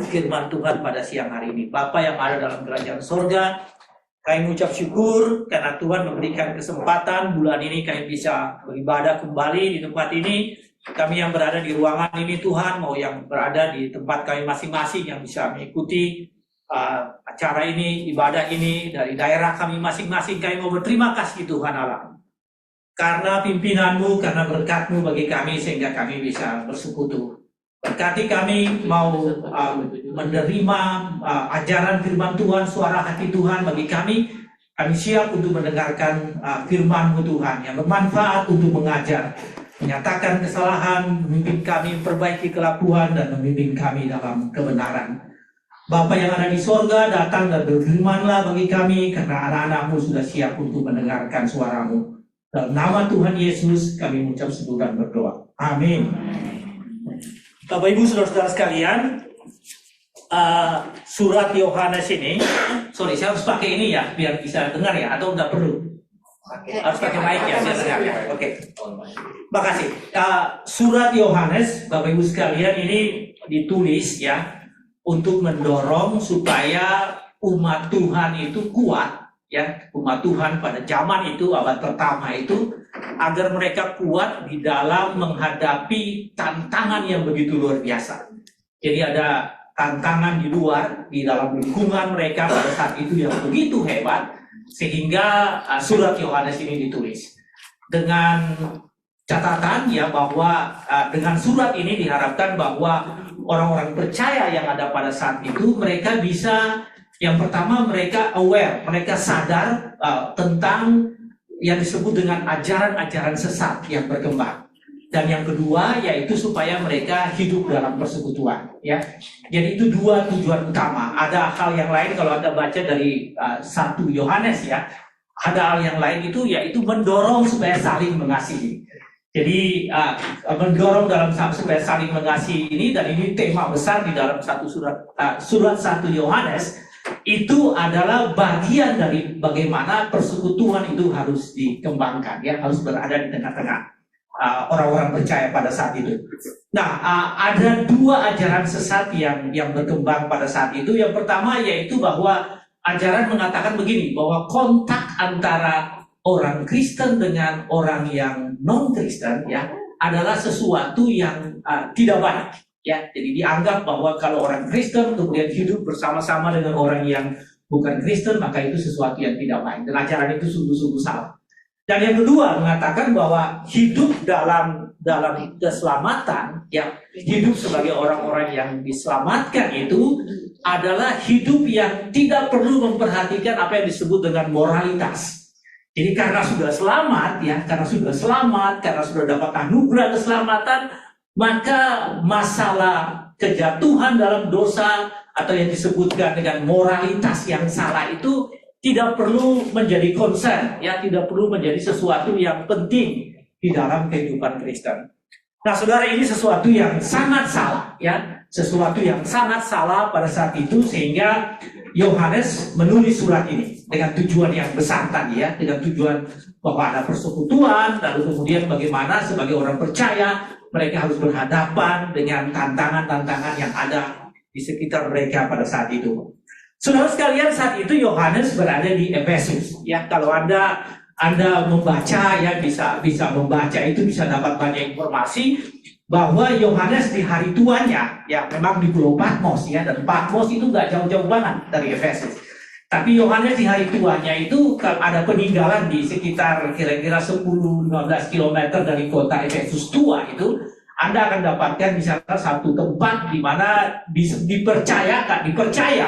firman Tuhan pada siang hari ini. Bapa yang ada dalam kerajaan sorga, kami mengucap syukur karena Tuhan memberikan kesempatan bulan ini kami bisa beribadah kembali di tempat ini. Kami yang berada di ruangan ini Tuhan, mau yang berada di tempat kami masing-masing yang bisa mengikuti acara ini, ibadah ini dari daerah kami masing-masing. Kami mau berterima kasih Tuhan Allah karena pimpinanmu, karena berkat-Mu bagi kami sehingga kami bisa bersekutu. Berkati kami mau menerima ajaran firman Tuhan, suara hati Tuhan bagi kami. Kami siap untuk mendengarkan firman-Mu Tuhan yang bermanfaat untuk mengajar, menyatakan kesalahan, memimpin kami memperbaiki kelakuan dan memimpin kami dalam kebenaran. Bapa yang ada di sorga, datang dan berfirmanlah bagi kami karena anak-anak-Mu sudah siap untuk mendengarkan suara-Mu. Dalam nama Tuhan Yesus kami mengucap syukur dan berdoa. Amin. Bapak Ibu Saudara-saudara sekalian, surat Yohanes ini, saya harus pakai ini ya biar bisa dengar ya, atau nggak perlu? Harus pakai mic ya biar dengar ya. Oke. Makasih. Surat Yohanes, Bapak Ibu sekalian, ini ditulis ya untuk mendorong supaya umat Tuhan itu kuat. Ya, umat Tuhan pada zaman itu, abad pertama itu, agar mereka kuat di dalam menghadapi tantangan yang begitu luar biasa. Jadi ada tantangan di luar, di dalam lingkungan mereka pada saat itu yang begitu hebat, sehingga surat Yohanes ini ditulis. Dengan catatan ya bahwa dengan surat ini diharapkan bahwa orang-orang percaya yang ada pada saat itu, mereka bisa, yang pertama mereka aware, mereka sadar tentang yang disebut dengan ajaran-ajaran sesat yang berkembang. Dan yang kedua yaitu supaya mereka hidup dalam persekutuan. Ya, jadi itu dua tujuan utama. Ada hal yang lain kalau Anda baca dari 1 Yohanes ya, ada hal yang lain itu yaitu mendorong supaya saling mengasihi. Jadi mendorong dalam supaya saling mengasihi ini, dan ini tema besar di dalam surat 1 Yohanes. Itu adalah bagian dari bagaimana persekutuan itu harus dikembangkan, ya, harus berada di tengah-tengah orang-orang percaya pada saat itu. Nah, ada dua ajaran sesat yang berkembang pada saat itu. Yang pertama yaitu bahwa ajaran mengatakan begini, bahwa kontak antara orang Kristen dengan orang yang non-Kristen ya adalah sesuatu yang tidak baik. Ya, jadi dianggap bahwa kalau orang Kristen kemudian hidup bersama-sama dengan orang yang bukan Kristen, maka itu sesuatu yang tidak baik. Dan ajaran itu sungguh-sungguh salah. Dan yang kedua mengatakan bahwa hidup dalam keselamatan, ya, hidup sebagai orang-orang yang diselamatkan itu adalah hidup yang tidak perlu memperhatikan apa yang disebut dengan moralitas. Jadi karena sudah selamat, ya, karena sudah dapat anugerah keselamatan, maka masalah kejatuhan dalam dosa atau yang disebutkan dengan moralitas yang salah itu tidak perlu menjadi concern, ya, tidak perlu menjadi sesuatu yang penting di dalam kehidupan Kristen. Nah, saudara, ini sesuatu yang sangat salah, ya, sesuatu yang sangat salah pada saat itu, sehingga Yohanes menulis surat ini dengan tujuan yang besar tadi, ya, dengan tujuan bahwa ada persekutuan, lalu kemudian bagaimana sebagai orang percaya mereka harus berhadapan dengan tantangan-tantangan yang ada di sekitar mereka pada saat itu. Saudara sekalian, saat itu Yohanes berada di Efesus. Ya, kalau Anda membaca, ya, bisa membaca itu, bisa dapat banyak informasi bahwa Yohanes di hari tuanya, ya, memang di Pulau Patmos, ya, dan Patmos itu nggak jauh-jauh banget dari Efesus. Tapi Yohanes di hari tuanya itu ada peninggalan di sekitar kira-kira 10-15 km dari kota Efesus tua itu. Anda akan dapatkan di sana satu tempat di mana dipercaya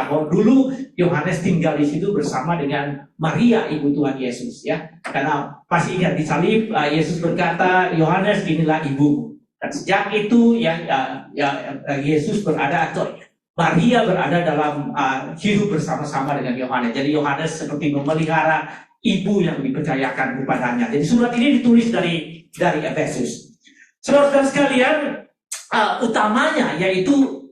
bahwa dulu Yohanes tinggal di situ bersama dengan Maria, ibu Tuhan Yesus, ya. Karena pasti ingat di salib Yesus berkata, Yohanes, inilah ibumu. Dan sejak itu Yesus berada, atau Maria berada dalam hidup bersama-sama dengan Yohanes. Jadi Yohanes seperti memelihara ibu yang dipercayakan kepadanya. Jadi surat ini ditulis dari Efesus. Saudara-saudara sekalian, utamanya yaitu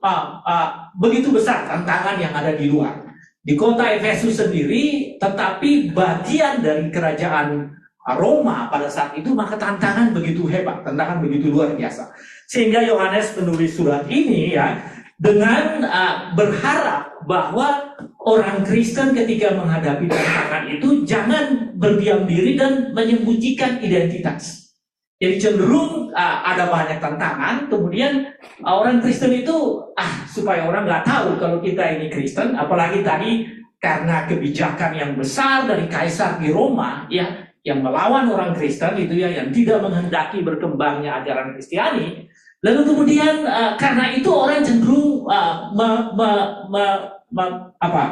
begitu besar tantangan yang ada di luar. Di kota Efesus sendiri, tetapi bagian dari kerajaan Roma pada saat itu, maka tantangan begitu hebat, tantangan begitu luar biasa. Sehingga Yohanes menulis surat ini, ya, dengan berharap bahwa orang Kristen ketika menghadapi tantangan itu jangan berdiam diri dan menyembunyikan identitas. Jadi cenderung ada banyak tantangan, kemudian orang Kristen itu supaya orang nggak tahu kalau kita ini Kristen, apalagi tadi karena kebijakan yang besar dari Kaisar di Roma ya yang melawan orang Kristen itu ya, yang tidak menghendaki berkembangnya ajaran Kristiani. Lalu kemudian karena itu orang cenderung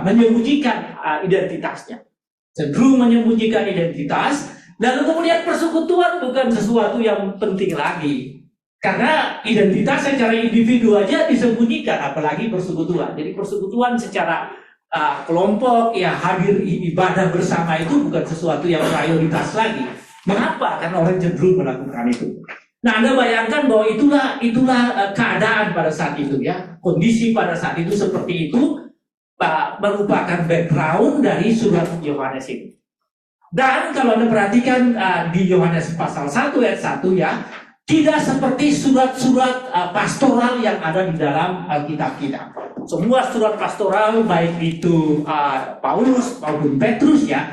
menyembunyikan identitasnya, cenderung menyembunyikan identitas. Lalu kemudian persekutuan bukan sesuatu yang penting lagi. Karena identitas secara individu aja disembunyikan, apalagi persekutuan. Jadi persekutuan secara kelompok, ya hadir ibadah bersama itu bukan sesuatu yang prioritas lagi. Mengapa? Karena orang cenderung melakukan itu. Nah, Anda bayangkan bahwa itulah keadaan pada saat itu ya. Kondisi pada saat itu seperti itu merupakan background dari surat Yohanes ini. Dan kalau Anda perhatikan di Yohanes pasal 1 ayat 1 ya, tidak seperti surat-surat pastoral yang ada di dalam Alkitab kita. Semua surat pastoral baik itu Paulus maupun Petrus ya,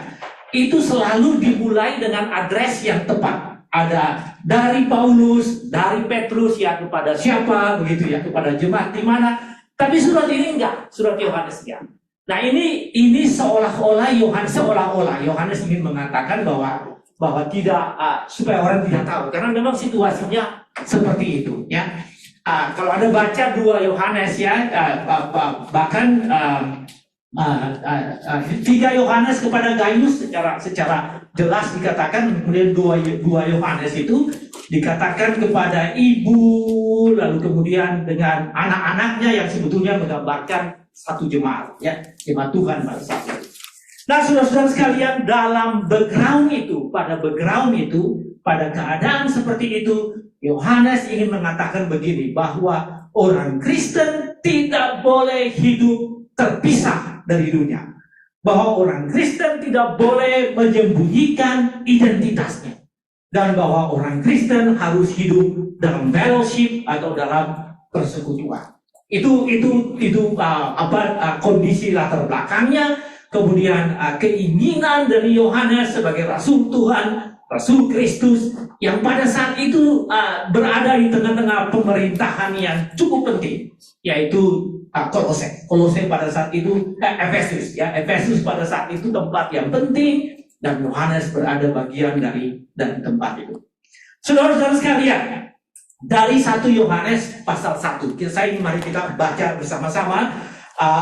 itu selalu dimulai dengan address yang tepat. Ada dari Paulus, dari Petrus ya kepada siapa begitu ya, kepada jemaat di mana. Tapi surat ini enggak, surat Yohanes ya. Nah ini seolah-olah Yohanes ingin mengatakan bahwa tidak supaya orang tidak tahu karena memang situasinya seperti itu ya. Kalau Anda baca 2 Yohanes ya, bahkan 3 Yohanes kepada Gaius secara jelas dikatakan, kemudian 2 Yohanes itu dikatakan kepada ibu, lalu kemudian dengan anak-anaknya yang sebetulnya menggambarkan satu jemaat ya, jemaat Tuhan pada saat itu. Nah, saudara-saudara sekalian, dalam background itu, pada keadaan seperti itu, Yohanes ingin mengatakan begini, bahwa orang Kristen tidak boleh hidup terpisah dari dunia. Bahwa orang Kristen tidak boleh menyembunyikan identitasnya. Dan bahwa orang Kristen harus hidup dalam fellowship atau dalam persekutuan. Itu kondisi latar belakangnya, kemudian keinginan dari Yohanes sebagai Rasul Tuhan, Rasul Kristus yang pada saat itu berada di tengah-tengah pemerintahan yang cukup penting, yaitu Kolose pada saat itu Efesus ya, Efesus pada saat itu tempat yang penting dan Yohanes berada bagian dari tempat itu. Saudara-saudara sekalian, dari 1 Yohanes pasal 1, mari kita baca bersama-sama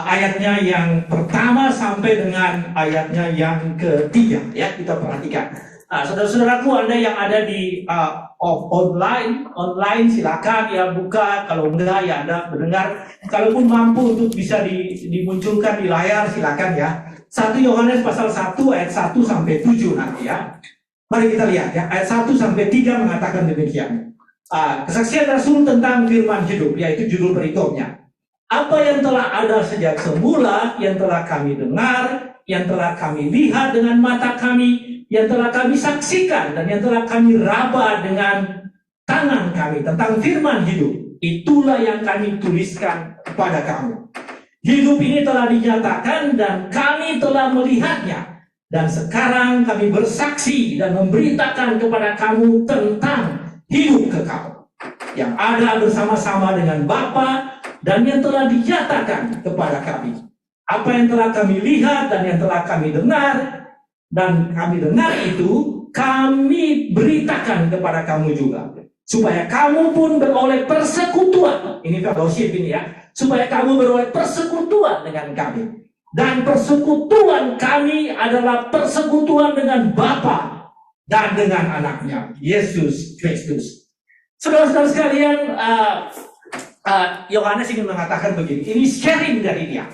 ayatnya yang pertama sampai dengan ayatnya yang ketiga ya, kita perhatikan. Saudara-saudaraku, Anda yang ada di online silakan ya buka, kalau enggak ya Anda mendengar, kalaupun mampu untuk bisa dimunculkan di layar silakan ya. 1 Yohanes pasal 1 ayat 1 sampai 7 nanti ya. Mari kita lihat ya, ayat 1 sampai 3 mengatakan demikian. Kesaksian Rasul tentang firman hidup, yaitu judul perikopnya. Apa yang telah ada sejak semula, yang telah kami dengar, yang telah kami lihat dengan mata kami, yang telah kami saksikan, dan yang telah kami raba dengan tangan kami tentang firman hidup, itulah yang kami tuliskan kepada kamu. Hidup ini telah dinyatakan dan kami telah melihatnya, dan sekarang kami bersaksi dan memberitakan kepada kamu tentang hidup kekal yang ada bersama-sama dengan Bapa dan yang telah dinyatakan kepada kami. Apa yang telah kami lihat dan yang telah kami dengar itu kami beritakan kepada kamu juga, supaya kamu pun beroleh persekutuan. Ini fellowship ini ya, supaya kamu beroleh persekutuan dengan kami. Dan persekutuan kami adalah persekutuan dengan Bapa dan dengan anaknya, Yesus Kristus. Saudara-saudara sekalian, Yohanes ingin mengatakan begini, ini sharing dari dia.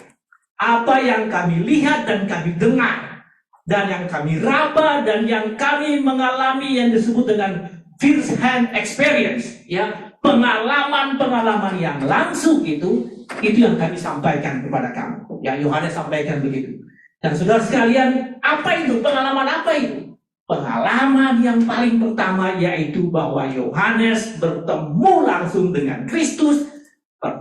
Apa yang kami lihat dan kami dengar, dan yang kami raba, dan yang kami mengalami yang disebut dengan first hand experience, ya, pengalaman-pengalaman yang langsung itu yang kami sampaikan kepada kamu. Ya, Yohanes sampaikan begitu. Dan saudara sekalian, apa itu? Pengalaman apa itu? Pengalaman yang paling pertama yaitu bahwa Yohanes bertemu langsung dengan Kristus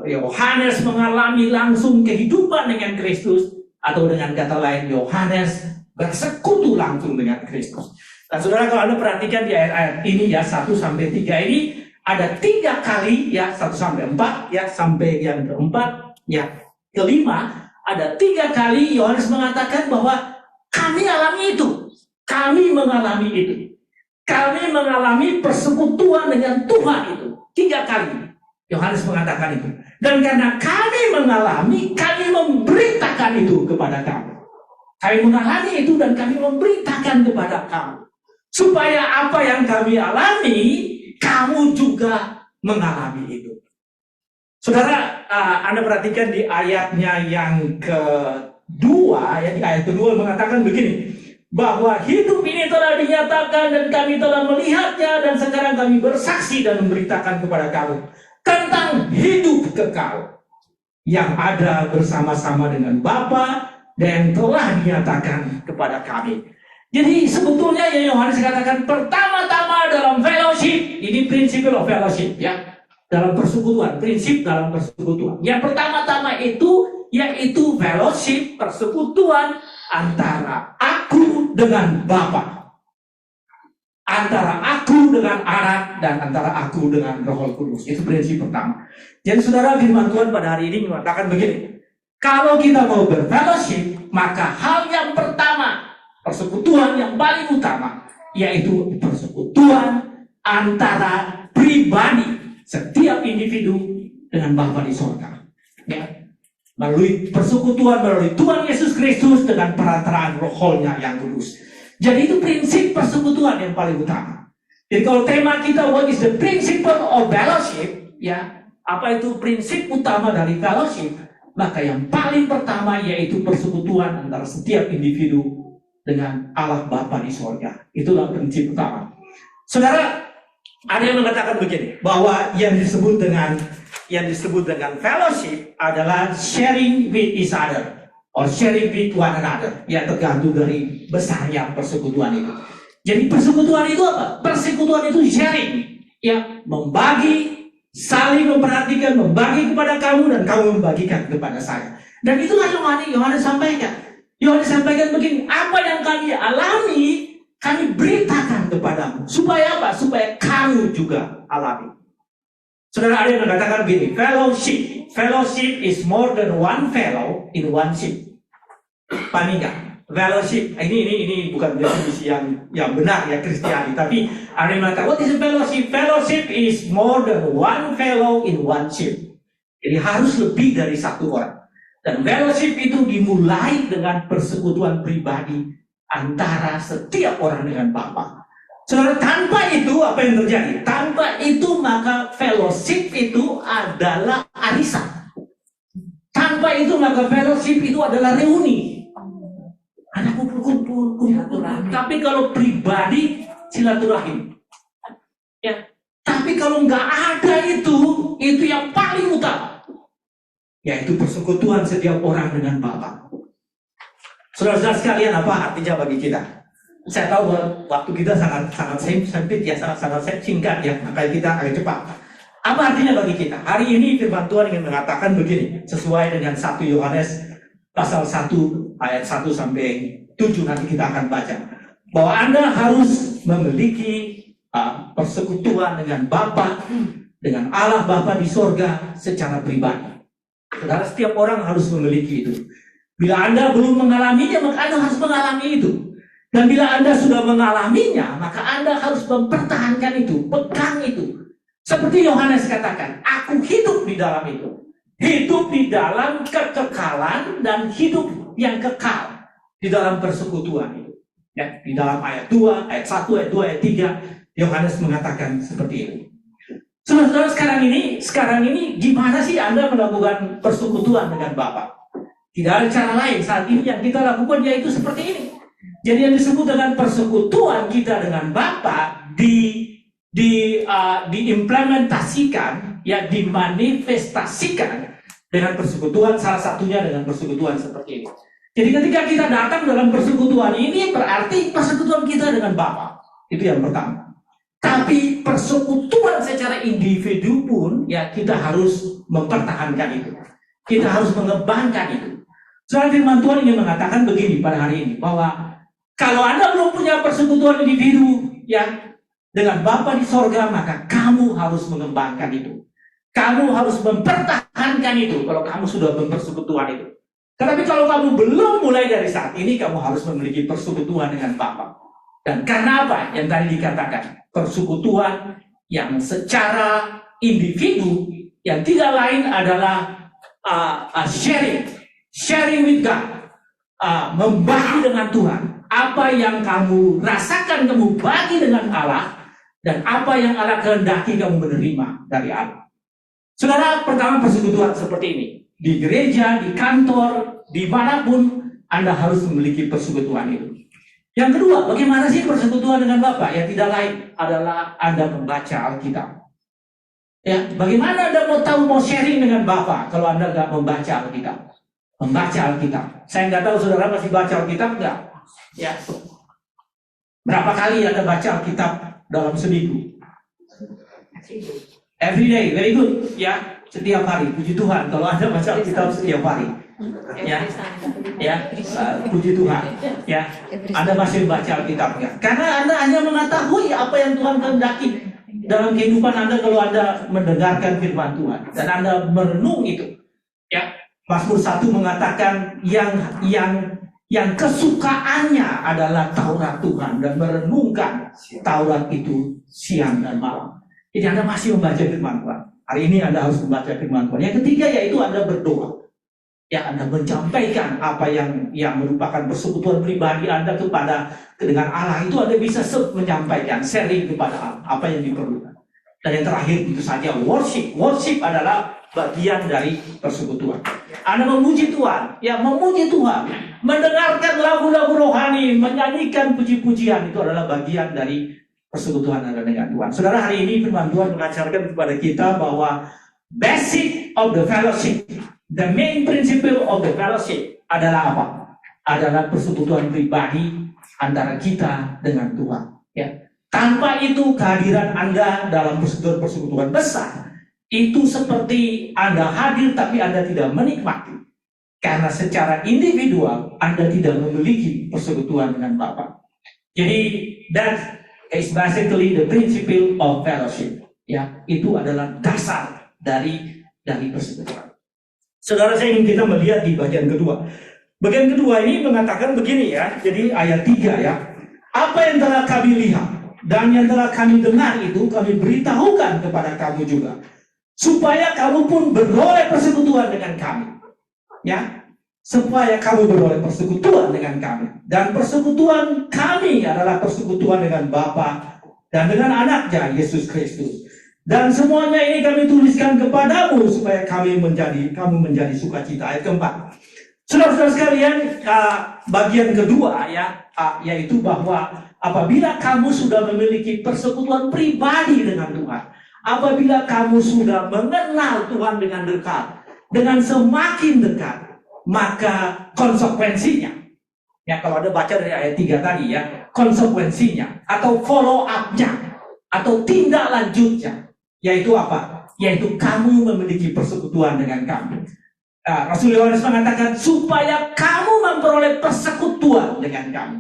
Yohanes mengalami langsung kehidupan dengan Kristus, atau dengan kata lain Yohanes bersekutu langsung dengan Kristus. Dan saudara, kalau Anda perhatikan di ayat-ayat ini ya 1 sampai 3 ini ada 3 kali ya, 1 sampai 4 ya, sampai yang keempat ya, kelima ada 3 kali Yohanes mengatakan bahwa kami alami itu, kami mengalami itu, kami mengalami persekutuan dengan Tuhan itu. 3 kali Yohanes mengatakan itu. Dan karena kami mengalami, kami memberitakan itu kepada kamu. Kami mengalami itu dan kami memberitakan kepada kamu, supaya apa yang kami alami, kamu juga mengalami itu. Saudara, Anda perhatikan di ayatnya yang kedua, ya, di ayat kedua mengatakan begini, bahwa hidup ini telah dinyatakan dan kami telah melihatnya, dan sekarang kami bersaksi dan memberitakan kepada kamu tentang hidup kekal yang ada bersama-sama dengan Bapa dan telah dinyatakan kepada kami. Jadi sebetulnya ya Yohanes katakan pertama-tama dalam fellowship, ini prinsip of fellowship ya, dalam persekutuan, prinsip dalam persekutuan. Yang pertama-tama itu yaitu fellowship, persekutuan antara aku dengan Bapa, antara aku dengan Anak, dan antara aku dengan Roh Kudus. Itu prinsip pertama. Jadi saudara, firman Tuhan pada hari ini mengatakan begini, kalau kita mau berfellowship, maka hal yang pertama, persekutuan yang paling utama, yaitu persekutuan antara pribadi setiap individu dengan Bapa di surga. Ya. Melalui persekutuan, melalui Tuhan Yesus Kristus dengan perantaraan Roh-Nya yang kudus. Jadi itu prinsip persekutuan yang paling utama. Jadi kalau tema kita what is the principle of fellowship, ya, apa itu prinsip utama dari fellowship? Maka yang paling pertama yaitu persekutuan antara setiap individu dengan Allah Bapa di surga. Itulah prinsip utama. Saudara, ada yang mengatakan begini, bahwa yang disebut dengan fellowship adalah sharing with each other or sharing with one another. Ya, tergantung dari besarnya persekutuan itu. Jadi persekutuan itu apa? Persekutuan itu sharing, ya, membagi, saling memperhatikan, membagi kepada kamu dan kamu membagikan kepada saya. Dan itulah yang Yohanes sampaikan. Yohanes sampaikan begini, apa yang kami alami, kami beritakan kepadamu. Supaya apa? Supaya kamu juga alami. Saudara, ada yang mengatakan begini, fellowship is more than one fellow in one ship. Panika. Fellowship, ini bukan definisi yang benar ya Kristiani, tapi ada yang mengatakan, what is fellowship? Fellowship is more than one fellow in one ship. Jadi harus lebih dari satu orang. Dan fellowship itu dimulai dengan persekutuan pribadi antara setiap orang dengan Bapa. Saudara, tanpa itu apa yang terjadi? Tanpa itu maka fellowship itu adalah arisan. Tanpa itu maka fellowship itu adalah reuni. Ada kumpul-kumpul. Tapi kalau pribadi silaturahim. Ya. Tapi kalau nggak ada itu yang paling utama, yaitu persekutuan setiap orang dengan Bapa. Saudara-saudara sekalian, apa artinya bagi kita? Saya tahu waktu kita sangat sempit ya, sangat singkat ya, makanya kita agak cepat. Apa artinya bagi kita? Hari ini firman Tuhan ingin mengatakan begini, sesuai dengan 1 Yohanes pasal 1 ayat 1 sampai 7 nanti kita akan baca, bahwa Anda harus memiliki persekutuan dengan Bapa, dengan Allah Bapa di sorga secara pribadi. Saudara, setiap orang harus memiliki itu. Bila Anda belum mengalaminya, maka Anda harus mengalami itu. Dan bila Anda sudah mengalaminya, maka Anda harus mempertahankan itu, pegang itu. Seperti Yohanes katakan, aku hidup di dalam itu. Hidup di dalam kekekalan dan hidup yang kekal di dalam persekutuan itu. Ya, di dalam ayat 2, ayat 1, ayat 2, ayat 3, Yohanes mengatakan seperti itu. Saudara-saudara, sekarang ini gimana sih Anda melakukan persekutuan dengan Bapa? Tidak ada cara lain saat ini yang kita lakukan, yaitu seperti ini. Jadi yang disebut dengan persekutuan kita dengan Bapa diimplementasikan, ya, dimanifestasikan dengan persekutuan, salah satunya dengan persekutuan seperti ini. Jadi ketika kita datang dalam persekutuan ini, berarti persekutuan kita dengan Bapa. Itu yang pertama. Tapi persekutuan secara individu pun ya kita harus mempertahankan itu. Kita harus mengembangkan itu. Soal firman Tuhan ingin mengatakan begini pada hari ini, bahwa kalau Anda belum punya persekutuan individu ya dengan Bapa di sorga, maka kamu harus mengembangkan itu. Kamu harus mempertahankan itu kalau kamu sudah mempersekutuan itu. Tetapi kalau kamu belum mulai dari saat ini, kamu harus memiliki persekutuan dengan Bapa. Dan karena apa? Yang tadi dikatakan, persekutuan yang secara individu, yang tidak lain adalah sharing with God, membagi dengan Tuhan. Apa yang kamu rasakan, kamu bagi dengan Allah, dan apa yang Allah kehendaki kamu menerima dari Allah. Saudara, pertama persekutuan seperti ini. Di gereja, di kantor, dimanapun, Anda harus memiliki persekutuan itu. Yang kedua, bagaimana sih persekutuan dengan Bapa? Ya tidak lain adalah Anda membaca Alkitab. Ya, bagaimana Anda mau sharing dengan Bapa kalau Anda nggak membaca Alkitab? Membaca Alkitab. Saya nggak tahu saudara masih baca Alkitab nggak? Ya. Berapa kali Anda baca Alkitab dalam seminggu? Every day, very good. Ya, setiap hari. Puji Tuhan kalau Anda baca Alkitab setiap hari. Ya, puji Tuhan. Ya, Anda masih membaca Alkitab ya? Karena Anda hanya mengetahui apa yang Tuhan kehendaki dalam kehidupan Anda kalau Anda mendengarkan firman Tuhan dan Anda merenung itu. Ya, Mazmur 1 mengatakan yang kesukaannya adalah Taurat Tuhan dan merenungkan Taurat itu siang dan malam. Jadi Anda masih membaca firman Tuhan. Hari ini Anda harus membaca firman Tuhan. Yang ketiga yaitu Anda berdoa. Ya, Anda menyampaikan apa yang merupakan persekutuan pribadi Anda dengan Allah itu Anda bisa menyampaikan, sharing kepada Allah apa yang diperlukan. Dan yang terakhir itu saja worship. Worship adalah bagian dari persekutuan. Anda memuji Tuhan, ya memuji Tuhan, mendengarkan lagu-lagu rohani, menyanyikan puji-pujian itu adalah bagian dari persekutuan Anda dengan Tuhan. Saudara, hari ini firman Tuhan mengajarkan kepada kita bahwa basic of the fellowship, the main principle of the fellowship adalah apa? Adalah persekutuan pribadi antara kita dengan Tuhan. Ya. Tanpa itu kehadiran Anda dalam persekutuan besar itu seperti Anda hadir tapi Anda tidak menikmati. Karena secara individual Anda tidak memiliki persekutuan dengan Bapa. Jadi that is basically the principle of fellowship. Ya, itu adalah dasar dari persekutuan. Saudara, saya ingin kita melihat di bagian kedua. Bagian kedua ini mengatakan begini ya. Jadi ayat 3 ya. Apa yang telah kami lihat dan yang telah kami dengar itu kami beritahukan kepada kamu juga, supaya kamu pun beroleh persekutuan dengan kami. Ya. Supaya kamu beroleh persekutuan dengan kami. Dan persekutuan kami adalah persekutuan dengan Bapa dan dengan anaknya Yesus Kristus. Dan semuanya ini kami tuliskan kepadamu supaya kamu menjadi sukacita. Ayat keempat. Saudara-saudara sekalian, bagian kedua ya, yaitu bahwa apabila kamu sudah memiliki persekutuan pribadi dengan Tuhan, apabila kamu sudah mengenal Tuhan dengan dekat, dengan semakin dekat, maka konsekuensinya, ya kalau Anda baca dari ayat 3 tadi ya, konsekuensinya atau follow up-nya atau tindak lanjutnya, yaitu apa? Yaitu kamu memiliki persekutuan dengan kami. Rasul Yohanes mengatakan supaya kamu memperoleh persekutuan dengan kami.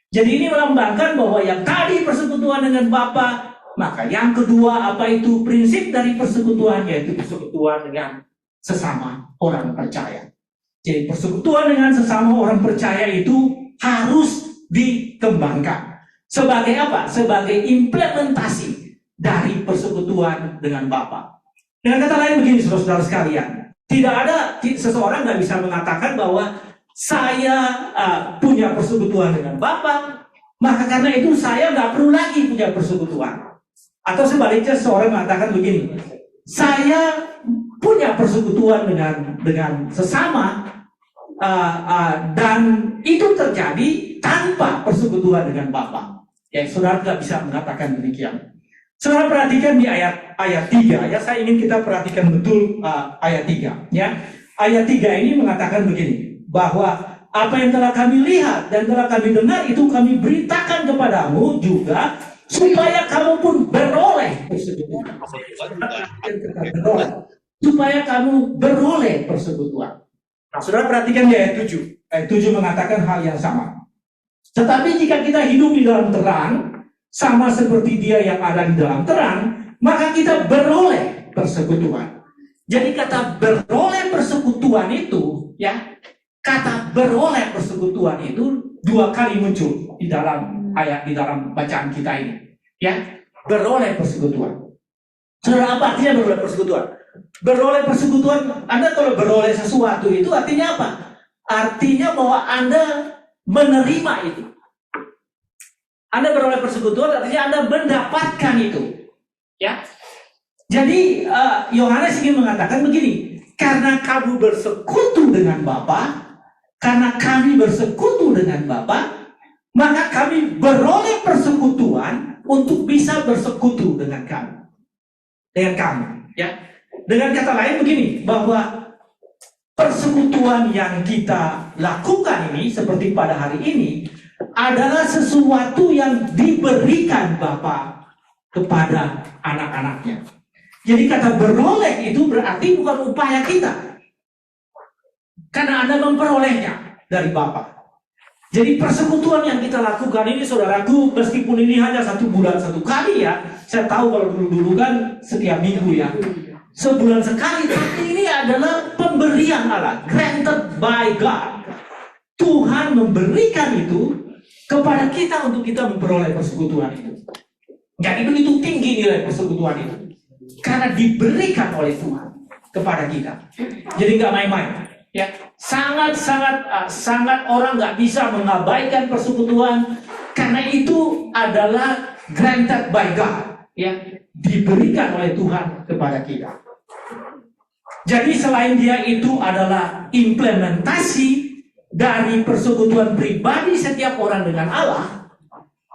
Jadi ini melambangkan bahwa yang tadi persekutuan dengan Bapa, maka yang kedua apa itu prinsip dari persekutuan, yaitu persekutuan dengan sesama orang percaya. Jadi persekutuan dengan sesama orang percaya itu harus dikembangkan. Sebagai apa? Sebagai implementasi dari persekutuan dengan Bapa. Dengan kata lain begini, saudara-saudara sekalian, tidak ada seseorang nggak bisa mengatakan bahwa saya punya persekutuan dengan Bapa, maka karena itu saya nggak perlu lagi punya persekutuan. Atau sebaliknya seseorang mengatakan begini, saya punya persekutuan dengan sesama dan itu terjadi tanpa persekutuan dengan Bapa. Ya, saudara nggak bisa mengatakan demikian. Saudara perhatikan di ayat 3 ya, saya ingin kita perhatikan betul ayat 3 ya. Ayat 3 ini mengatakan begini, bahwa apa yang telah kami lihat dan telah kami dengar itu kami beritakan kepadamu juga, supaya kamu pun beroleh persekutuan. Supaya kamu beroleh persekutuan. Nah, saudara perhatikan di ayat 7. Ayat 7 mengatakan hal yang sama. Tetapi jika kita hidup di dalam terang, sama seperti Dia yang ada di dalam terang, maka kita beroleh persekutuan. Jadi kata beroleh persekutuan itu, ya, kata beroleh persekutuan itu 2 kali muncul di dalam ayat, di dalam bacaan kita ini, ya, beroleh persekutuan. Saudara, apa artinya beroleh persekutuan? Beroleh persekutuan, Anda kalau beroleh sesuatu itu artinya apa? Artinya bahwa Anda menerima itu. Anda beroleh persekutuan artinya Anda mendapatkan itu, ya. Jadi Yohanes ingin mengatakan begini, karena kamu bersekutu dengan Bapa, karena kami bersekutu dengan Bapa, maka kami beroleh persekutuan untuk bisa bersekutu dengan kamu, ya. Dengan kata lain begini, bahwa persekutuan yang kita lakukan ini seperti pada hari ini adalah sesuatu yang diberikan Bapa kepada anak-anaknya. Jadi kata beroleh itu berarti bukan upaya kita, karena Anda memperolehnya dari Bapa. Jadi persekutuan yang kita lakukan ini, saudaraku, meskipun ini hanya 1 bulan 1 kali, ya. Saya tahu kalau dulu kan setiap minggu, ya, sebulan sekali, tapi ini adalah pemberian Allah, granted by God. Tuhan memberikan itu kepada kita untuk kita memperoleh persekutuan itu. Jadi begitu tinggi nilai persekutuan itu, karena diberikan oleh Tuhan kepada kita. Jadi nggak main-main, ya. Sangat orang nggak bisa mengabaikan persekutuan, karena itu adalah granted by God, ya, diberikan oleh Tuhan kepada kita. Jadi selain dia itu adalah implementasi dari persekutuan pribadi setiap orang dengan Allah,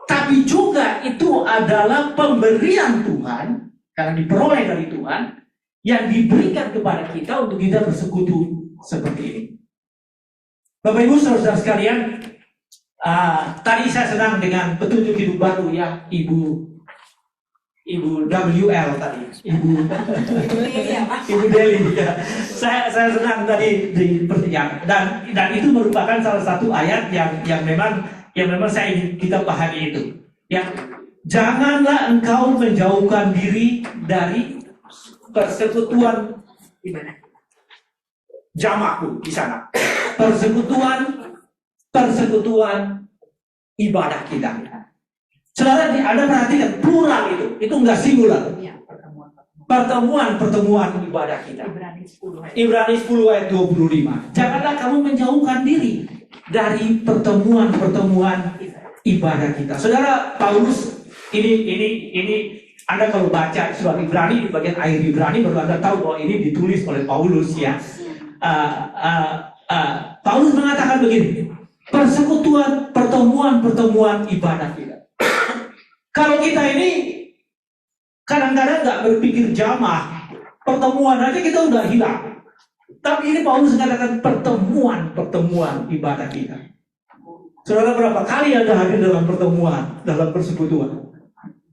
tapi juga itu adalah pemberian Tuhan, karena diperoleh dari Tuhan, yang diberikan kepada kita untuk kita bersekutu seperti ini. Bapak Ibu saudara sekalian, tadi saya senang dengan petunjuk hidup baru, ya, Ibu WL tadi, Ibu Deli, ya. Saya senang tadi dan itu merupakan salah satu ayat yang memang saya ingin kita pahami itu, ya. Janganlah engkau menjauhkan diri dari persekutuan jamaahku di sana. Persekutuan ibadah kita. Saudara, Anda perhatikan plural itu enggak singular. Pertemuan ibadah kita. Ibrani 10 ayat 25. Janganlah kamu menjauhkan diri dari pertemuan ibadah kita. Saudara, Paulus ini Anda kalau baca surat Ibrani di bagian akhir Ibrani baru Anda tahu bahwa ini ditulis oleh Paulus, ya. Paulus mengatakan begini, persekutuan pertemuan ibadah kita. Kalau kita ini kadang-kadang nggak berpikir jamaah, pertemuan aja kita udah hilang. Tapi ini Paulus mengatakan pertemuan ibadah kita. Saudara, berapa kali Anda hadir dalam pertemuan, dalam persekutuan?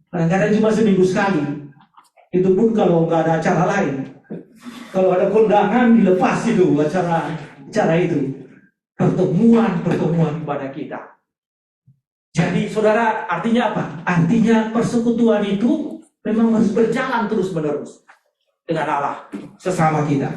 Kadang-kadang cuma seminggu sekali. Itu pun kalau nggak ada acara lain. Kalau ada kondangan dilepas itu acara itu. Pertemuan ibadah kita. Jadi saudara, artinya apa? Artinya persekutuan itu memang harus berjalan terus-menerus dengan Allah sesama kita.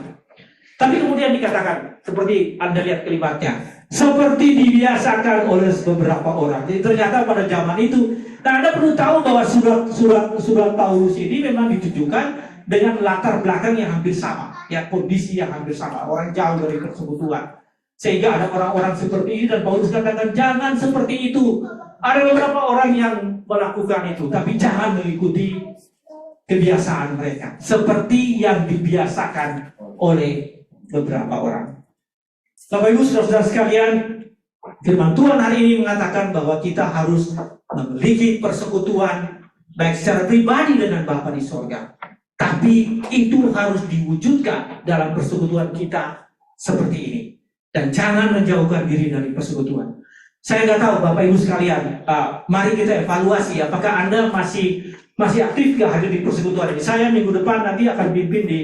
Tapi kemudian dikatakan, seperti Anda lihat kalimatnya, seperti dibiasakan oleh beberapa orang. Jadi ternyata pada zaman itu, nah Anda perlu tahu bahwa surat Paulus ini memang ditujukan dengan latar belakang yang hampir sama, ya, kondisi yang hampir sama, orang jauh dari persekutuan. Sehingga ada orang-orang seperti ini, dan Paulus katakan jangan seperti itu. Ada beberapa orang yang melakukan itu, tapi jangan mengikuti kebiasaan mereka seperti yang dibiasakan oleh beberapa orang. Bapak Ibu saudara sekalian, firman Tuhan hari ini mengatakan bahwa kita harus memiliki persekutuan baik secara pribadi dengan Bapa di sorga, tapi itu harus diwujudkan dalam persekutuan kita seperti ini. Dan jangan menjauhkan diri dari persekutuan. Saya nggak tahu Bapak Ibu sekalian, mari kita evaluasi apakah Anda masih aktif nggak hadir di persekutuan ini. Saya minggu depan nanti akan pimpin di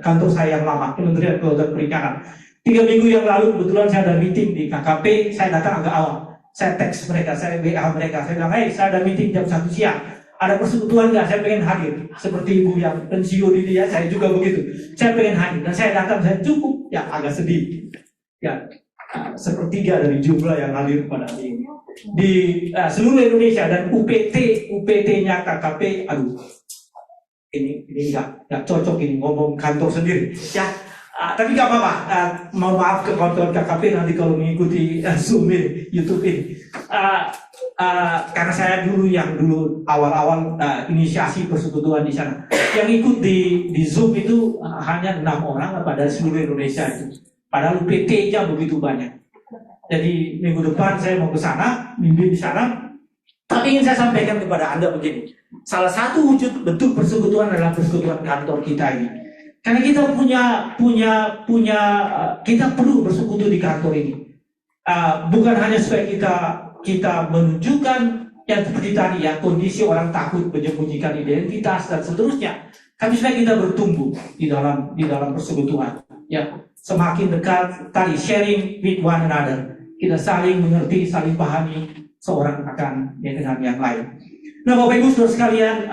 kantor saya yang lama, Kementerian Kelautan Perikanan. 3 minggu yang lalu kebetulan saya ada meeting di KKP, saya datang agak awal. Saya teks mereka, saya WA mereka, saya bilang, hey, saya ada meeting jam 1 siang. Ada persekutuan nggak? Saya pengen hadir. Seperti ibu yang pensiun ini ya, saya juga begitu. Saya pengen hadir dan saya datang, saya cukup, ya agak sedih. Ya, sepertiga dari jumlah yang hadir pada hari ini di seluruh Indonesia dan UPT-nya KKP, aduh, ini nggak cocok ini ngomong kantor sendiri, ya. Tapi nggak apa-apa. Mohon maaf ke kawan-kawan KKP nanti kalau mengikuti Zoom ini, YouTube ini. Karena saya dulu awal-awal inisiasi persekutuan di sana. Yang ikut di Zoom itu hanya 6 orang pada seluruh Indonesia itu. Padahal UPT-nya begitu banyak. Jadi minggu depan saya mau ke sana, mimpin di sana. Tapi ingin saya sampaikan kepada Anda begini. Salah satu wujud bentuk persekutuan adalah persekutuan kantor kita ini. Karena kita kita perlu bersekutu di kantor ini. Bukan hanya supaya kita menunjukkan yang seperti tadi ya, kondisi orang takut menyembunyikan identitas dan seterusnya. Tapi supaya kita bertumbuh di dalam persekutuan. Ya, semakin dekat tadi sharing with one another. Kita saling mengerti, saling pahami seorang akan dengan yang lain. Nah, Bapak Ibu Saudara sekalian,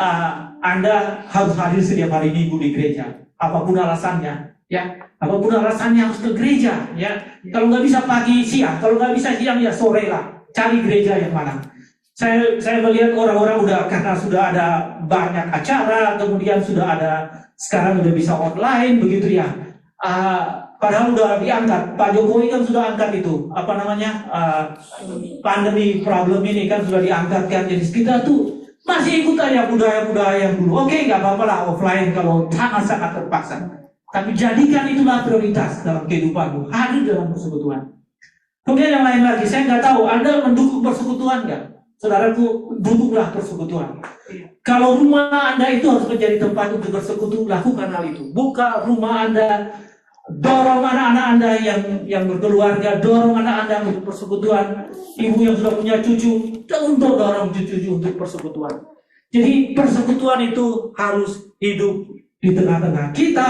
Anda harus hadir setiap hari Minggu di gereja. Apapun alasannya, ya, apapun alasannya harus ke gereja, ya. Kalau nggak bisa pagi siang, kalau nggak bisa siang ya sore lah, cari gereja yang mana. Saya melihat orang-orang karena sudah ada banyak acara, kemudian sekarang udah bisa online begitu ya. Padahal udah diangkat, Pak Jokowi kan sudah angkat itu, pandemi problem ini kan sudah diangkat kan, jadi kita tuh masih ikut aja budaya-budaya yang dulu. Oke, nggak apa-apa lah offline kalau sangat terpaksa. Tapi jadikan itulah prioritas dalam kehidupanmu, hadir dalam persekutuan. Kemudian yang lain lagi, saya nggak tahu Anda mendukung persekutuan nggak? Saudaraku, dukunglah persekutuan. Kalau rumah Anda itu harus menjadi tempat untuk bersekutu, lakukan hal itu. Buka rumah Anda, dorong anak-anak Anda yang berkeluarga, dorong anak Anda untuk persekutuan. Ibu yang sudah punya cucu, untuk dorong cucu-cucu untuk persekutuan. Jadi persekutuan itu harus hidup di tengah-tengah kita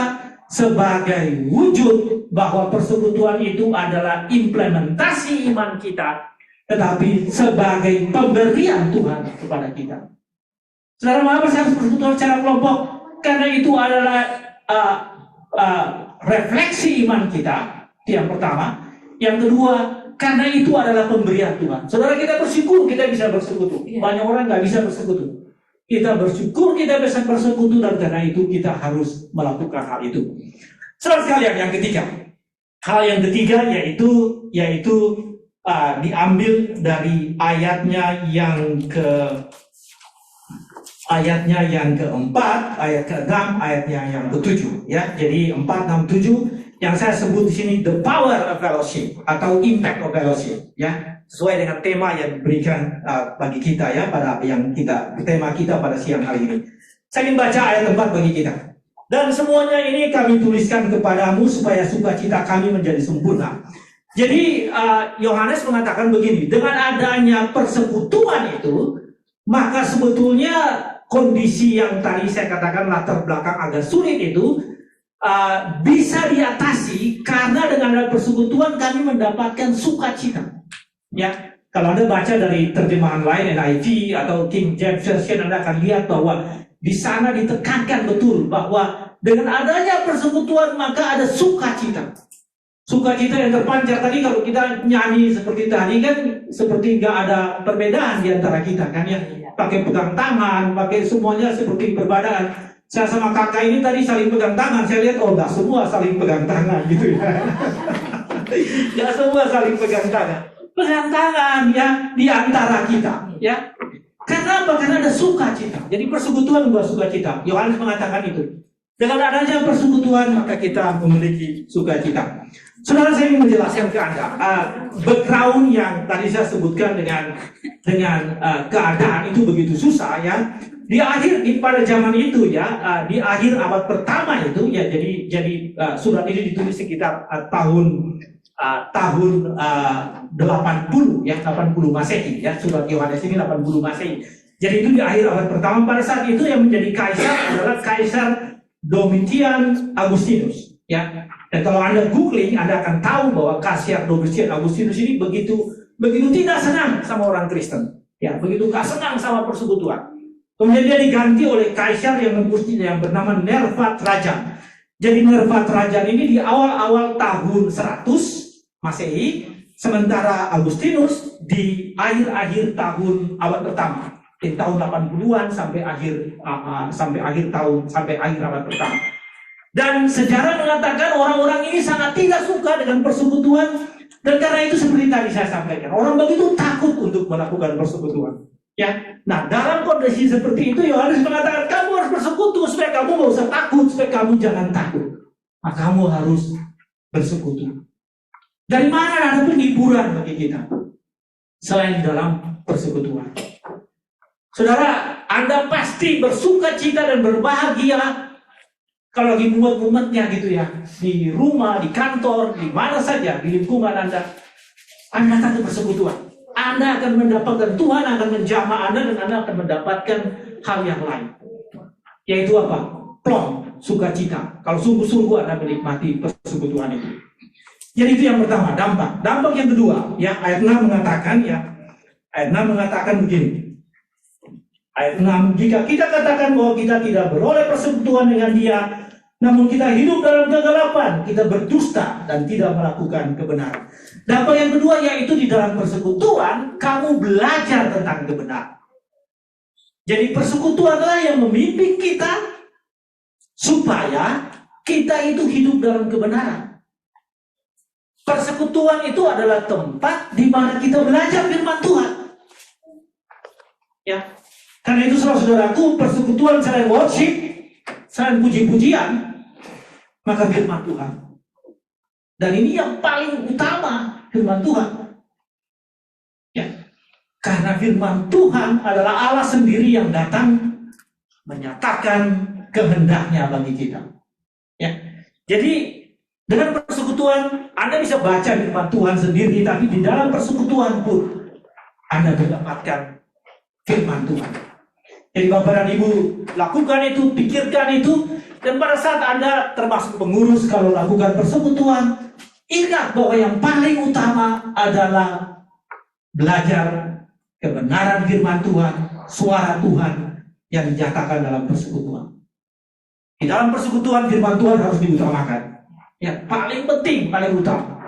sebagai wujud bahwa persekutuan itu adalah implementasi iman kita, tetapi sebagai pemberian Tuhan kepada kita. Saudara, mengapa saya harus persekutuan secara kelompok? Karena itu adalah refleksi iman kita, yang pertama. Yang kedua, karena itu adalah pemberian Tuhan. Saudara, kita bersyukur kita bisa bersekutu. Banyak orang nggak bisa bersekutu. Kita bersyukur kita bisa bersekutu, dan karena itu kita harus melakukan hal itu. Saudara sekalian, yang ketiga, hal yang ketiga yaitu diambil dari ayatnya yang keempat, ayat ke-6, ayatnya yang ke-7 ya. Jadi 4, 6, 7 yang saya sebut di sini the power of fellowship atau impact of fellowship ya, sesuai dengan tema yang diberikan bagi kita ya, tema kita pada siang hari ini. Saya ingin baca ayat 4 bagi kita. Dan semuanya ini kami tuliskan kepadamu supaya sukacita kami menjadi sempurna. Jadi Yohanes mengatakan begini, dengan adanya persekutuan itu, maka sebetulnya kondisi yang tadi saya katakan latar belakang agak sulit itu bisa diatasi karena dengan ada persekutuan kami mendapatkan sukacita. Ya, kalau Anda baca dari terjemahan lain NIV atau King James Version, Anda akan lihat bahwa di sana ditekankan betul bahwa dengan adanya persekutuan maka ada sukacita. Sukacita yang terpancar. Tadi kalau kita nyanyi seperti tadi kan seperti nggak ada perbedaan di antara kita kan ya. Pakai pegang tangan, pakai semuanya seperti perbedaan. Saya sama kakak ini tadi saling pegang tangan. Saya lihat nggak semua saling pegang tangan gitu ya. Nggak semua saling pegang tangan. Pegang tangan ya di antara kita ya. Karena apa? Karena ada sukacita. Jadi persekutuan membawa sukacita. Yohanes mengatakan itu. Dengan adanya persekutuan maka kita memiliki sukacita. Saudara, saya ingin menjelaskan ke Anda background yang tadi saya sebutkan dengan keadaan itu begitu susah ya. Pada zaman itu ya, di akhir abad pertama itu ya, jadi surat ini ditulis sekitar tahun tahun 80 ya, 80 Masehi ya, surat Yohanes ini 80 Masehi. Jadi itu di akhir abad pertama. Pada saat itu yang menjadi kaisar adalah Kaisar Domitian Agustinus ya. Dan kalau Anda googling, Anda akan tahu bahwa Kaisar Domitian Agustinus ini begitu tidak senang sama orang Kristen ya, begitu gak senang sama persekutuan. Kemudian dia diganti oleh kaisar yang bernama Nerva Trajan. Jadi Nerva Trajan ini di awal-awal tahun 100 Masehi, sementara Agustinus di akhir-akhir tahun abad pertama, di tahun 80-an sampai akhir abad pertama. Dan sejarah mengatakan orang-orang ini sangat tidak suka dengan persekutuan, dan karena itu seperti tadi saya sampaikan, orang begitu takut untuk melakukan persekutuan. Ya, nah dalam kondisi seperti itu Yohanes mengatakan kamu harus bersekutu supaya kamu gak usah takut, supaya kamu jangan takut. Nah, kamu harus bersekutu. Dari mana ada penghiburan bagi kita selain dalam persekutuan? Saudara, Anda pasti bersuka cita dan berbahagia kalau lagi mumet-mumetnya gitu ya, di rumah, di kantor, di mana saja, di lingkungan Anda datang ke persekutuan. Anda akan mendapatkan, Tuhan akan menjamah Anda, dan Anda akan mendapatkan hal yang lain. Yaitu apa? Plong, sukacita. Kalau sungguh-sungguh Anda menikmati persekutuan itu. Jadi itu yang pertama, dampak. Dampak yang kedua, ya ayat 6 mengatakan begini. Ayat 6, jika kita katakan bahwa kita tidak beroleh persekutuan dengan Dia, namun kita hidup dalam kegelapan, kita berdusta dan tidak melakukan kebenaran. Dampak yang kedua yaitu di dalam persekutuan kamu belajar tentang kebenaran. Jadi persekutuanlah yang membimbing kita supaya kita itu hidup dalam kebenaran. Persekutuan itu adalah tempat di mana kita belajar firman Tuhan. Ya. Karena itu saudaraku, persekutuan selain worship, selain puji-pujian, maka firman Tuhan. Dan ini yang paling utama, firman Tuhan. Ya. Karena firman Tuhan adalah Allah sendiri yang datang menyatakan kehendaknya bagi kita. Ya. Jadi dengan persekutuan Anda bisa baca firman Tuhan sendiri, tapi di dalam persekutuan pun Anda mendapatkan firman Tuhan. Jadi Bapak dan Ibu, lakukan itu, pikirkan itu, dan pada saat Anda termasuk pengurus kalau lakukan persekutuan, ingat bahwa yang paling utama adalah belajar kebenaran firman Tuhan, suara Tuhan yang dinyatakan dalam persekutuan. Di dalam persekutuan firman Tuhan harus diutamakan. Ya, paling penting, paling utama.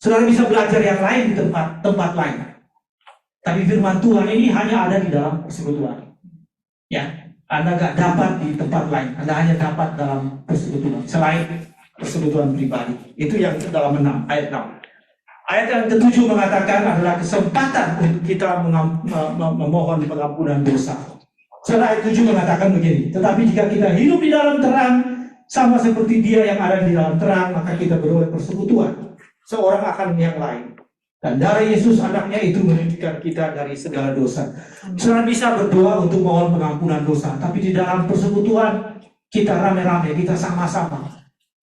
Saudara bisa belajar yang lain di tempat lain. Tapi firman Tuhan ini hanya ada di dalam persekutuan. Ya, Anda gak dapat di tempat lain. Anda hanya dapat dalam persekutuan. Selain persekutuan pribadi. Itu yang dalam ayat 6. Ayat yang ke-7 mengatakan adalah kesempatan untuk kita memohon pengampunan dosa. Setelah ayat 7 mengatakan begini. Tetapi jika kita hidup di dalam terang, sama seperti Dia yang ada di dalam terang, maka kita beroleh persekutuan seorang akan yang lain. Dan darah Yesus anaknya itu menyucikan kita dari segala dosa. Saudara bisa berdoa untuk mohon pengampunan dosa, tapi di dalam persekutuan kita rame-rame, kita sama-sama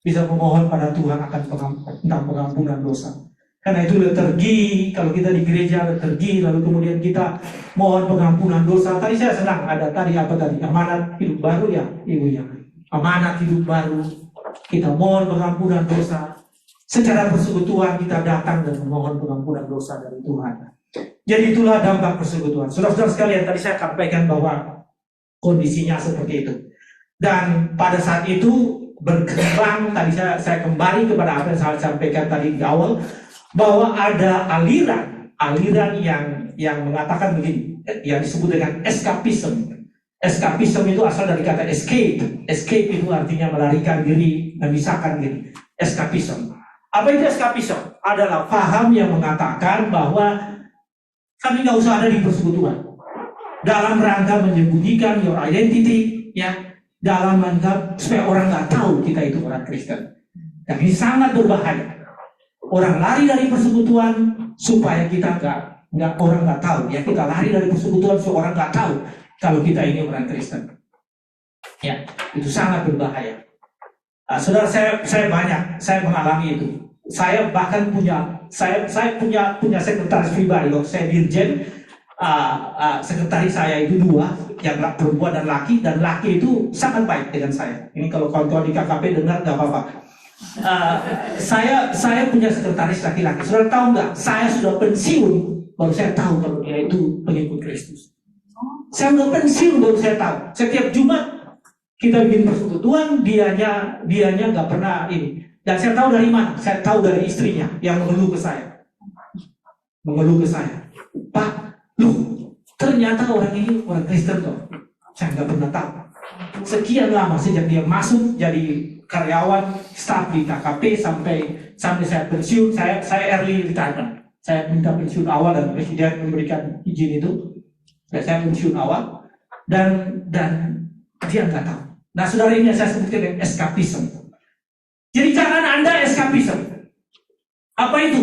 bisa memohon pada Tuhan akan tentang pengampunan dosa. Karena itu liturgi, kalau kita di gereja liturgi, lalu kemudian kita mohon pengampunan dosa. Tadi saya senang ada amanat hidup baru ya, Ibu ya. Amanat hidup baru, kita mohon pengampunan dosa. Secara persekutuan kita datang dan memohon pengampunan dosa dari Tuhan. Jadi itulah dampak persekutuan. Saudara-saudara sekalian, tadi saya sampaikan bahwa kondisinya seperti itu. Dan pada saat itu berkembang, tadi saya kembali kepada apa yang saya sampaikan tadi di awal, bahwa ada aliran yang mengatakan begini, yang disebut dengan eskapisme. Eskapisme itu asal dari kata escape. Escape itu artinya melarikan diri, memisahkan diri. Eskapisme. Apa itu eskapisme? Adalah paham yang mengatakan bahwa kami nggak usah ada di persekutuan dalam rangka menyembunyikan your identity, ya, dalam rangka supaya orang nggak tahu kita itu orang Kristen. Dan ini sangat berbahaya. Orang lari dari persekutuan supaya kita orang nggak tahu, ya, kita lari dari persekutuan supaya orang nggak tahu kalau kita ini orang Kristen. Ya, itu sangat berbahaya. Saudara, saya mengalami itu. Saya bahkan saya punya sekretaris pribadi. Kalau saya dirjen, sekretaris saya itu 2, yang perempuan dan laki itu sangat baik dengan saya. Ini kalau kawan-kawan di KKP dengar nggak apa-apa. Saya punya sekretaris laki-laki. Saudara tahu nggak? Saya sudah pensiun baru saya tahu kalau dia itu pengikut Kristus. Saya sudah pensiun baru saya tahu. Setiap Jumat kita bikin persekutuan, dianya nggak pernah ini. Dan saya tahu dari mana? Saya tahu dari istrinya yang mengeluh ke saya. Pak, ternyata orang ini orang Kristen kok. Saya nggak pernah tahu. Sekian lama sejak dia masuk jadi karyawan staf di KKP sampai saya pensiun, saya early retirement. Saya minta pensiun awal dan presiden memberikan izin itu. Dan saya pensiun awal dan dia nggak tahu. Nah, saudara, ini yang saya sebutkan dengan eskapisme. Jadi jangan Anda eskapisme. Apa itu?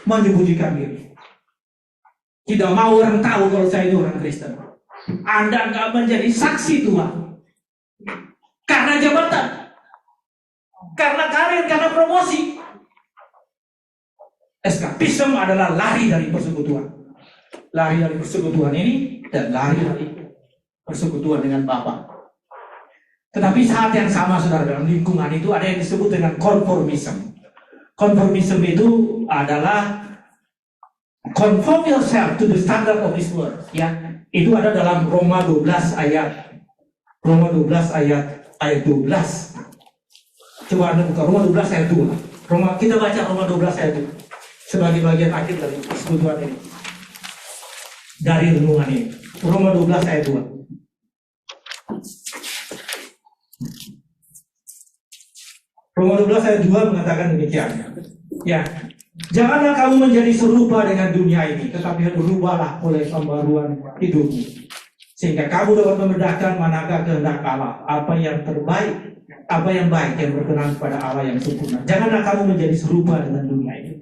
Menyembunyikan diri. Tidak mau orang tahu kalau saya itu orang Kristen. Anda nggak menjadi saksi Tuhan. Karena jabatan. Karena karir, karena promosi. Eskapisme adalah lari dari persekutuan. Lari dari persekutuan ini dan lari dari persekutuan dengan Bapa. Tetapi saat yang sama, saudara, dalam lingkungan itu ada yang disebut dengan konformisme. Konformisme itu adalah conform yourself to the standard of this world. Ya, itu ada dalam Roma 12 ayat 12. Coba Anda buka Roma 12 ayat 2. Kita baca Roma 12 ayat 2 sebagai bagian akhir dari persekutuan ini. Dari renungan ini. Roma 12 ayat 2. Roma 12 ayat 2 mengatakan demikian. Ya, janganlah kamu menjadi serupa dengan dunia ini, tetapi berubahlah oleh pembaruan hidupmu, sehingga kamu dapat membedakan manakah kehendak Allah, apa yang terbaik, apa yang baik, yang berkenan kepada Allah yang sempurna. Janganlah kamu menjadi serupa dengan dunia ini.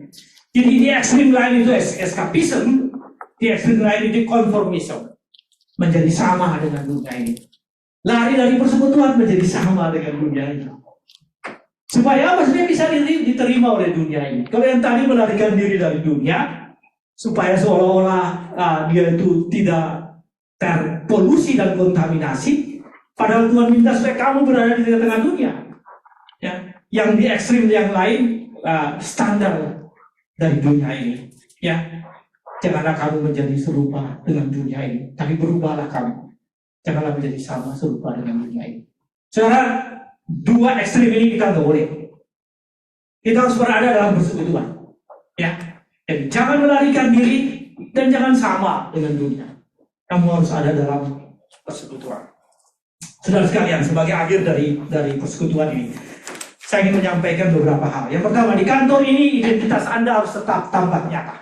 Jadi di ekstrim lain itu eskapisme, di ekstrim lain itu konformisme, menjadi sama dengan dunia ini. Lari dari persekutuan menjadi sama dengan dunia ini. Supaya apa? Supaya bisa diterima oleh dunia ini. Kalau yang tadi melarikan diri dari dunia, supaya seolah-olah dia itu tidak terpolusi dan kontaminasi, padahal Tuhan minta supaya kamu berada di tengah-tengah dunia. Ya, yang di ekstrim yang lain standar dari dunia ini. Ya, janganlah kamu menjadi serupa dengan dunia ini, tapi berubahlah kamu. Janganlah menjadi sama serupa dengan dunia ini. Saudara, dua ekstrim ini kita nggak boleh. Kita harus berada dalam persekutuan. Ya, jadi jangan melarikan diri dan jangan sama dengan dunia. Kamu harus ada dalam persekutuan. Saudara sekalian, sebagai akhir dari persekutuan ini, saya ingin menyampaikan beberapa hal. Yang pertama, di kantor ini identitas Anda harus tetap tampak nyata.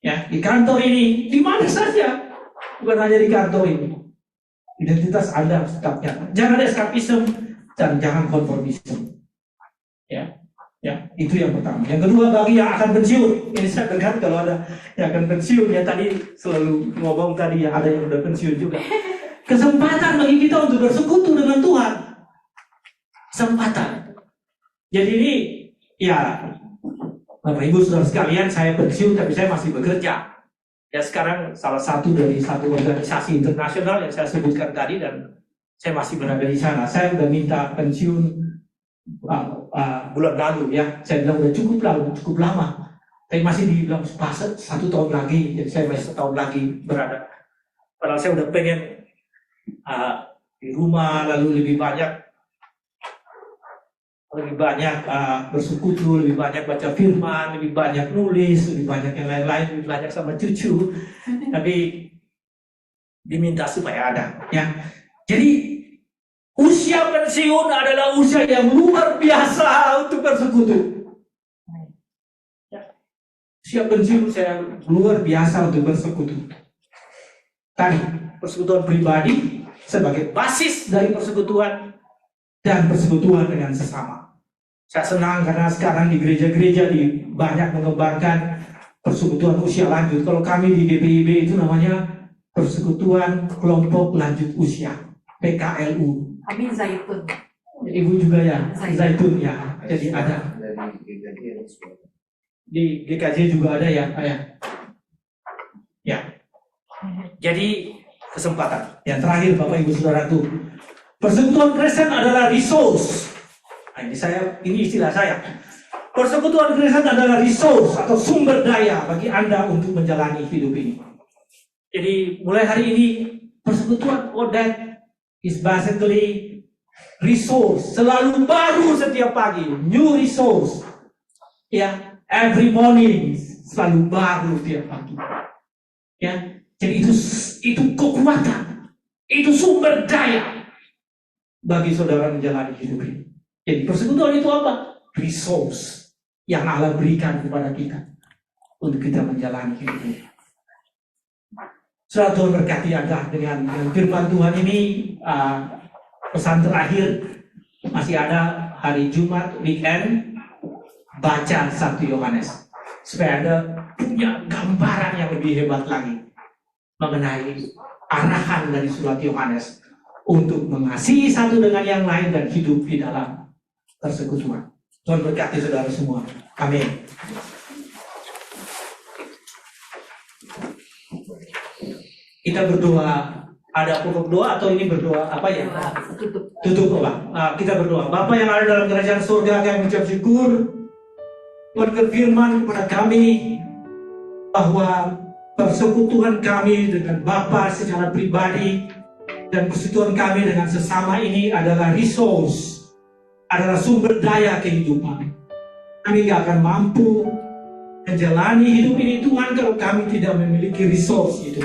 Ya, di kantor ini, di mana saja, bukan hanya di kantor ini. Identitas Anda harus tetap nyata. Jangan ada eskapisme dan jangan konformisme. Ya, itu yang pertama. Yang kedua, bagi yang akan pensiun, ini saya dengar kalau ada yang akan pensiun, ya tadi selalu ngomong tadi yang ada yang udah pensiun juga. Kesempatan bagi kita untuk bersekutu dengan Tuhan. Kesempatan. Jadi ini, ya, Bapak Ibu Saudara sekalian, saya pensiun tapi saya masih bekerja. Ya, sekarang salah satu dari satu organisasi internasional yang saya sebutkan tadi dan saya masih berada di sana. Saya udah minta pensiun bulan lalu, ya. Saya bilang udah cukup lama. Tapi masih dibilang 1 tahun lagi, jadi saya masih 1 tahun lagi berada. Padahal saya udah pengen di rumah, lalu lebih banyak bersekutu, lebih banyak baca firman, lebih banyak nulis, lebih banyak yang lain-lain, lebih banyak sama cucu. Tapi diminta supaya ada, ya. Jadi usia pensiun adalah usia yang luar biasa untuk bersekutu. Ya. Usia pensiun saya luar biasa untuk bersekutu. Tadi persekutuan pribadi sebagai basis dari persekutuan dan persekutuan dengan sesama. Saya senang karena sekarang di gereja-gereja banyak mengembangkan persekutuan usia lanjut. Kalau kami di GPIB itu namanya persekutuan kelompok lanjut usia, PKLU. Kami Zaitun. Ibu juga ya, Zaitun ya. Jadi ada. Di GKJ juga ada ya, ayah. Ya. Jadi kesempatan. Yang terakhir Bapak Ibu Saudaraku, persekutuan Kristen adalah resource. Nah, ini istilah saya. Persekutuan Kristen adalah resource atau sumber daya bagi Anda untuk menjalani hidup ini. Jadi mulai hari ini persekutuan that is basically resource, selalu baru setiap pagi, new resource. Ya, every morning selalu baru tiap pagi. Ya, jadi itu kekuatan, itu sumber daya bagi saudara menjalani hidup ini. Jadi persekutuan itu apa? Resource yang Allah berikan kepada kita untuk kita menjalani hidup ini. Saudara, Tuhan berkati Anda dengan firman Tuhan ini. Pesan terakhir, masih ada hari Jumat weekend, baca 1 Yohanes supaya Anda punya gambaran yang lebih hebat lagi mengenai arahan dari surat Yohanes untuk mengasihi satu dengan yang lain dan hidup di dalam persekutuan. Tuhan berkati saudara semua. Amin. Kita berdoa. Ada pokok doa atau ini berdoa apa ya? Tutup apa? Kita berdoa. Bapa yang ada dalam kerajaan surga, kami mengucap syukur. Tuhan berfirman kepada kami bahwa persekutuan kami dengan Bapa secara pribadi dan persekutuan kami dengan sesama ini adalah resource, adalah sumber daya kehidupan. Kami gak akan mampu menjalani hidup ini Tuhan kalau kami tidak memiliki resource itu.